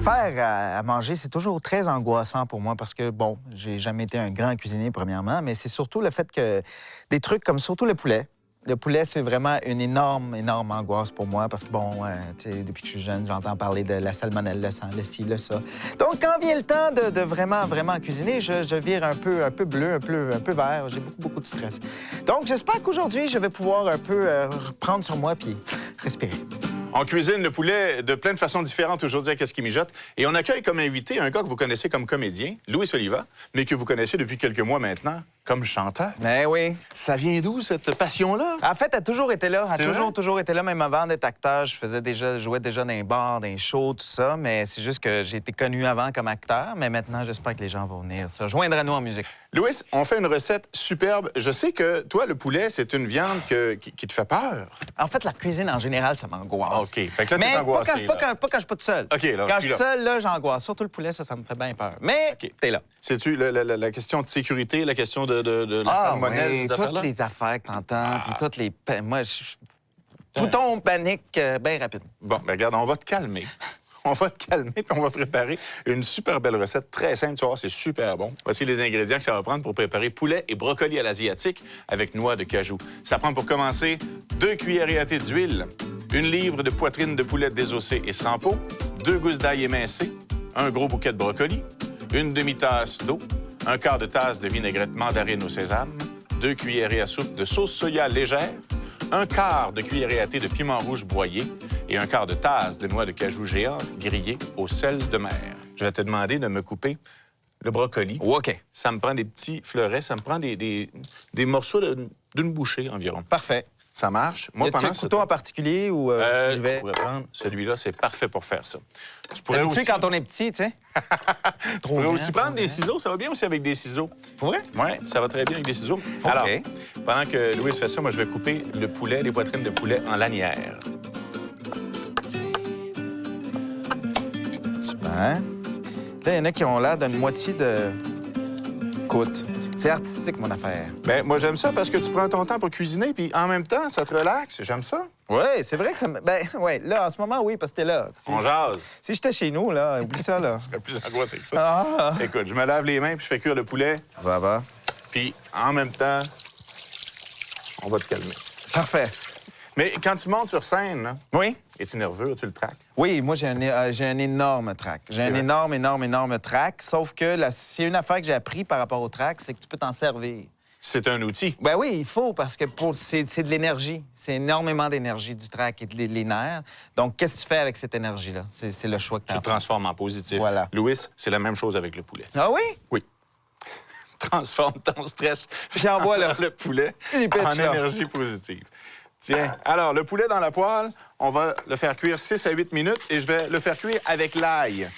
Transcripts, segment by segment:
faire à manger, c'est toujours très angoissant pour moi parce que, bon, j'ai jamais été un grand cuisinier, premièrement, mais c'est surtout le fait que des trucs comme surtout le poulet. Le poulet, c'est vraiment une énorme, énorme angoisse pour moi parce que, bon, tu sais, depuis que je suis jeune, j'entends parler de la salmonelle, le sang, le ci, le ça. Donc, quand vient le temps de vraiment, vraiment cuisiner, je vire un peu bleu, un peu vert. J'ai beaucoup de stress. Donc, j'espère qu'aujourd'hui, je vais pouvoir un peu reprendre sur moi puis respirer. On cuisine le poulet de plein de façons différentes aujourd'hui à Qu'est-ce qui mijote. Et on accueille comme invité un gars que vous connaissez comme comédien, Louis Oliva, mais que vous connaissez depuis quelques mois maintenant comme chanteur. Eh oui. Ça vient d'où, cette passion-là? En fait, elle a toujours été là. Elle C'est a vrai? toujours été là, même avant d'être acteur. Je jouais déjà dans les bars, dans les shows, tout ça. Mais c'est juste que j'ai été connu avant comme acteur. Mais maintenant, j'espère que les gens vont venir se joindre à nous en musique. Louis, on fait une recette superbe. Je sais que toi, le poulet, c'est une viande qui te fait peur. En fait, la cuisine, en général, ça m'angoisse. OK. Fait que là, t'es Mais angoissé, pas quand je suis pas tout seul. OK, là, Quand je je suis suis là. seul, là, j'angoisse. Surtout le poulet, ça me fait bien peur. Mais t'es là. Sais-tu la question de sécurité, la question de la salmonelle, oui, ces affaires-là? toutes les affaires que t'entends, puis toutes les... Moi, tout tombe panique bien rapide. Bon, ben regarde, on va te calmer. On va te calmer, puis on va préparer une super belle recette, très simple. Tu vas voir, c'est super bon. Voici les ingrédients que ça va prendre pour préparer poulet et brocoli à l'asiatique avec noix de cajou. Ça prend pour commencer 2 cuillerées à thé d'huile, 1 livre de poitrine de poulet désossée et sans peau, 2 gousses d'ail émincées, un gros bouquet de brocoli, 1 demi-tasse d'eau, 1/4 de tasse de vinaigrette mandarine au sésame, 2 cuillerées à soupe de sauce soya légère, 1/4 de cuillerée à thé de piment rouge broyé et 1/4 de tasse de noix de cajou géante grillée au sel de mer. Je vais te demander de me couper le brocoli. OK. Ça me prend des petits fleurets, ça me prend des morceaux d'une bouchée environ. Parfait. Ça marche. Moi, y a-tu un couteau en particulier ou j'y vais? Tu pourrais prendre celui-là, c'est parfait pour faire ça. Tu pourrais D'habitude, aussi, quand on est petit, tu sais. tu pourrais aussi prendre des ciseaux. Ça va bien aussi avec des ciseaux. Pour vrai? Oui, ça va très bien avec des ciseaux. Alors, pendant que Louise fait ça, moi, je vais couper le poulet, les poitrines de poulet en lanières. Super. Là, il y en a qui ont l'air d'une moitié de côte. C'est artistique, mon affaire. Bien, moi, j'aime ça parce que tu prends ton temps pour cuisiner, puis en même temps, ça te relaxe. J'aime ça. Oui, c'est vrai que ça me... Ben, ouais, là, en ce moment, oui, parce que t'es là. On jase. Si j'étais chez nous, là, oublie ça, là. Ce serait plus angoissé que ça. Ah! Écoute, je me lave les mains, puis je fais cuire le poulet, Va. puis en même temps, on va te calmer. Parfait. Mais quand tu montes sur scène, là, Oui? es-tu nerveux? As-tu le trac? Oui, moi, j'ai un énorme trac. J'ai C'est un vrai? énorme trac. Sauf que s'il y a une affaire que j'ai appris par rapport au trac, c'est que tu peux t'en servir. C'est un outil. Ben oui, il faut, parce que c'est de l'énergie. C'est énormément d'énergie du trac et les nerfs. Donc, qu'est-ce que tu fais avec cette énergie-là? C'est le choix que tu Tu as. le transformes en positif. Voilà. Louis, c'est la même chose avec le poulet. Ah oui? Oui. Transforme ton stress J'envoie, là. le poulet Il pitch, en là. énergie positive. Tiens, alors, le poulet dans la poêle, on va le faire cuire 6 à 8 minutes et je vais le faire cuire avec l'ail.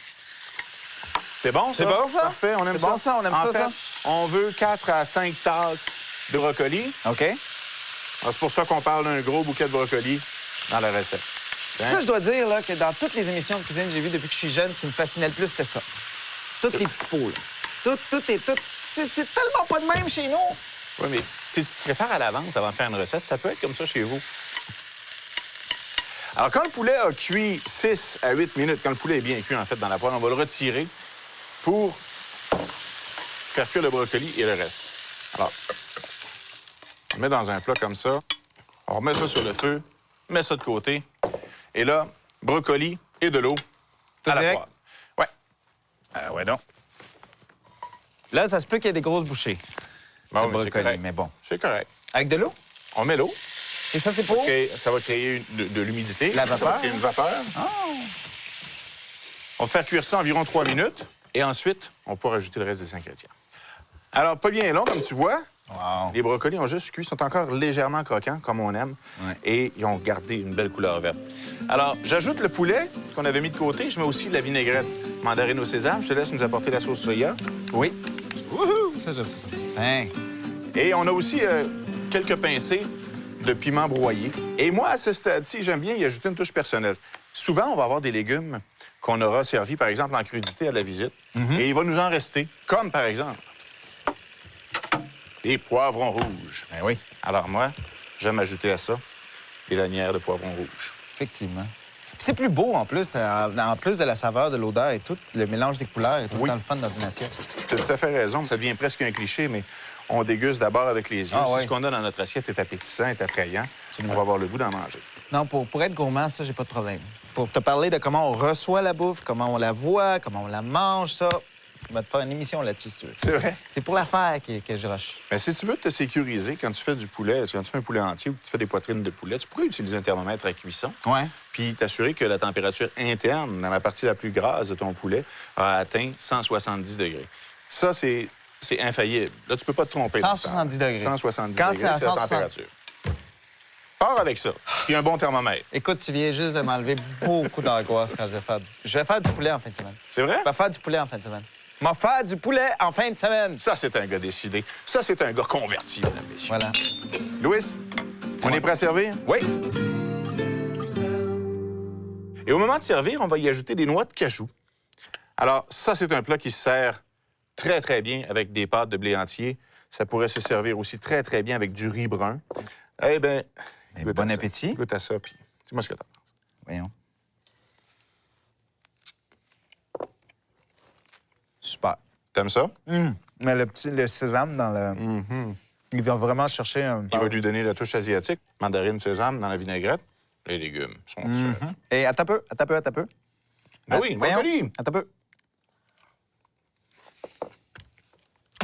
C'est bon, ça? C'est bon, ça? Parfait, on aime C'est ça. bon, ça? On aime en ça, fait, ça? on veut 4 à 5 tasses de brocoli. OK. Alors, c'est pour ça qu'on parle d'un gros bouquet de brocoli dans la recette. Tiens. Ça, je dois dire là, que dans toutes les émissions de cuisine que j'ai vues depuis que je suis jeune, ce qui me fascinait le plus, c'était ça. Tous les petits pots, là. C'est tellement pas de même chez nous. Oui, mais si tu te prépares à l'avance avant de faire une recette, ça peut être comme ça chez vous. Alors, quand le poulet a cuit 6 à 8 minutes, quand le poulet est bien cuit, en fait, dans la poêle, on va le retirer pour faire cuire le brocoli et le reste. Alors, on le met dans un plat comme ça. On remet ça sur le feu, met ça de côté. Et là, brocoli et de l'eau à la direct? poêle. Ouais. Ouais, donc. Là, ça se peut qu'il y ait des grosses bouchées. Bon, de mais c'est brocoli, correct. mais bon. C'est correct. Avec de l'eau? On met l'eau. Et ça, c'est pour? Ça va créer de l'humidité. La Ça vapeur? va créer une vapeur. On va faire cuire ça environ 3 minutes. Et ensuite, on pourra ajouter le reste des ingrédients. Alors, pas bien long, comme tu vois. Wow. Les brocolis ont juste cuit, sont encore légèrement croquants, comme on aime. Ouais. Et ils ont gardé une belle couleur verte. Alors, j'ajoute le poulet qu'on avait mis de côté. Je mets aussi de la vinaigrette mandarine au sésame. Je te laisse nous apporter la sauce soya. Oui. Wouhou! Ça, j'aime ça. Hein? Et on a aussi quelques pincées de piment broyé. Et moi, à ce stade-ci, j'aime bien y ajouter une touche personnelle. Souvent, on va avoir des légumes qu'on aura servis, par exemple, en crudité à la visite. Et il va nous en rester, comme par exemple des poivrons rouges. Ben oui. Alors moi, j'aime ajouter à ça des lanières de poivrons rouges. Effectivement. c'est plus beau, en plus de la saveur, de l'odeur et tout. Le mélange des couleurs est tout le temps le fun dans une assiette. Tu as tout à fait raison. Ça devient presque un cliché, mais on déguste d'abord avec les yeux. Ah, si ouais. ce qu'on a dans notre assiette est appétissant, est attrayant, Absolument. on va avoir le goût d'en manger. Non, pour être gourmand, ça, j'ai pas de problème. Pour te parler de comment on reçoit la bouffe, comment on la voit, comment on la mange, ça, on va te faire une émission là-dessus, si tu veux. C'est vrai? C'est pour la faire que je rush. Mais si tu veux te sécuriser, quand tu fais du poulet, quand tu fais un poulet entier ou que tu fais des poitrines de poulet, tu pourrais utiliser un thermomètre à cuisson. Ouais. Puis t'assurer que la température interne, dans la partie la plus grasse de ton poulet, a atteint 170 degrés. Ça, c'est infaillible. Là, tu peux pas te tromper. 170 degrés. 170 Quand degrés, c'est à c'est la 160. température. Pars avec ça. Puis un bon thermomètre. Écoute, tu viens juste de m'enlever beaucoup d'angoisse quand je vais faire du... Je vais faire du poulet en fin de semaine. C'est vrai? Je vais faire du poulet en fin de semaine. Je vais faire du poulet en fin de semaine. Ça, c'est un gars décidé. Ça, c'est un gars converti, mesdames, messieurs. Voilà. Louis, on est prêt à servir? Oui. Et au moment de servir, on va y ajouter des noix de cajou. Alors, ça, c'est un plat qui se sert très, très bien avec des pâtes de blé entier. Ça pourrait se servir aussi très, très bien avec du riz brun. Eh bien, Bon appétit. Goûte à ça, puis dis-moi ce que t'en penses. Voyons. Super. T'aimes ça? Mais le sésame dans le... Il va vraiment chercher un... Il va lui donner la touche asiatique. Mandarine, sésame dans la vinaigrette. Les légumes sont faits. Et attends un peu. Ah oui, Voyons. brocoli. Attends un peu.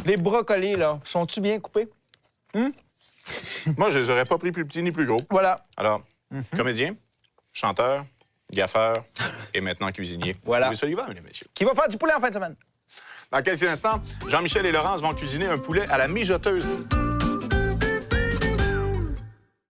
Les brocolis, là, sont-tu bien coupés? Moi, je les aurais pas pris plus petits ni plus gros. Voilà. Alors, comédien, chanteur, gaffeur et maintenant cuisinier. Voilà. Louis Sullivan, mesdames et messieurs. Qui va faire du poulet en fin de semaine? Dans quelques instants, Jean-Michel et Laurence vont cuisiner un poulet à la mijoteuse.